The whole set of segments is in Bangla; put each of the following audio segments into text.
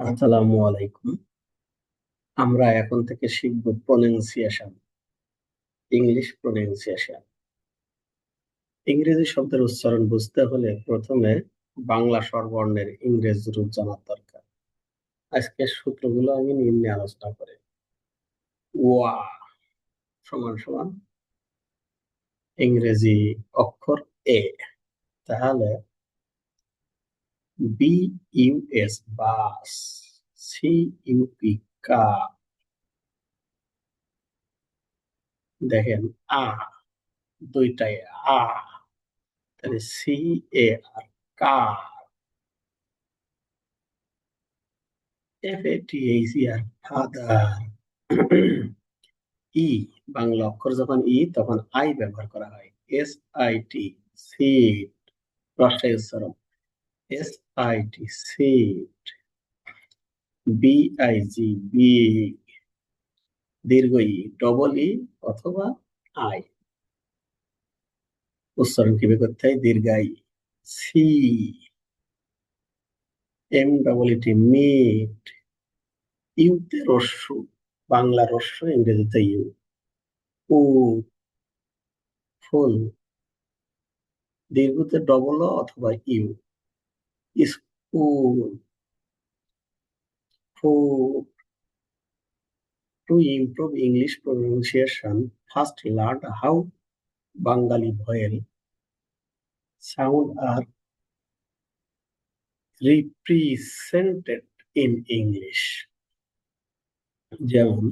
আসসালামু আলাইকুম। আমরা এখন থেকে শিখব প্রনাউন্সিয়েশন, ইংলিশ প্রনাউন্সিয়েশন। ইংরেজি শব্দের উচ্চারণ বুঝতে হলে প্রথমে বাংলা স্বরবর্ণের ইংরেজি রূপ জানার দরকার। আজকের সূত্রগুলো আমি নিম্নে আলোচনা করি। ওয়া সমান সমান ইংরেজি অক্ষর এ, তাহলে বি ইউ এস বাস, সি ইউ পি কাপ, দেখেন আ, দুইটাই আ, তাহলে সি এ আর কার, FATHER ফাদার। ই বাংলা অক্ষর যখন ই তখন আই ব্যবহার করা হয়। SIT সিট, রস্বই উচ্চারণ SIT সিট। BIG বিগ, দীর্ঘ ই ডবল ই অথবা আই, উচ্চারণ কিভাবে করতে হয়? দীর্ঘাই সি। MEET মিট, ইউতে রস্যু, বাংলা রস্য ইংরেজিতে ইউ। উ ফুল, দীর্ঘতে ডবল অথবা U. School, food. To improve English pronunciation, first learn how Bengali vowel sound are represented in English. যেমন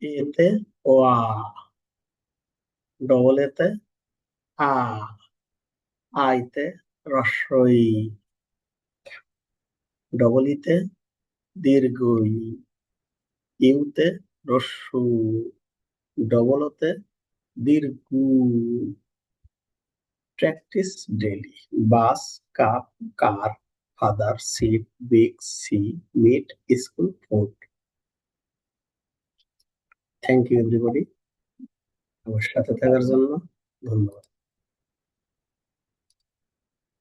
এতে ওয়া, ডবল এতে আ, আইতে রস্বই, ডবল ইতে দীর্ঘ ই, ইউতে রস্যু, ডবল ওতে দীর্ঘ। Practice daily. Bus, cup, car, father, seat, big, sea, meat, school, food. Thank you everybody আমার সাথে থাকার জন্য ধন্যবাদ।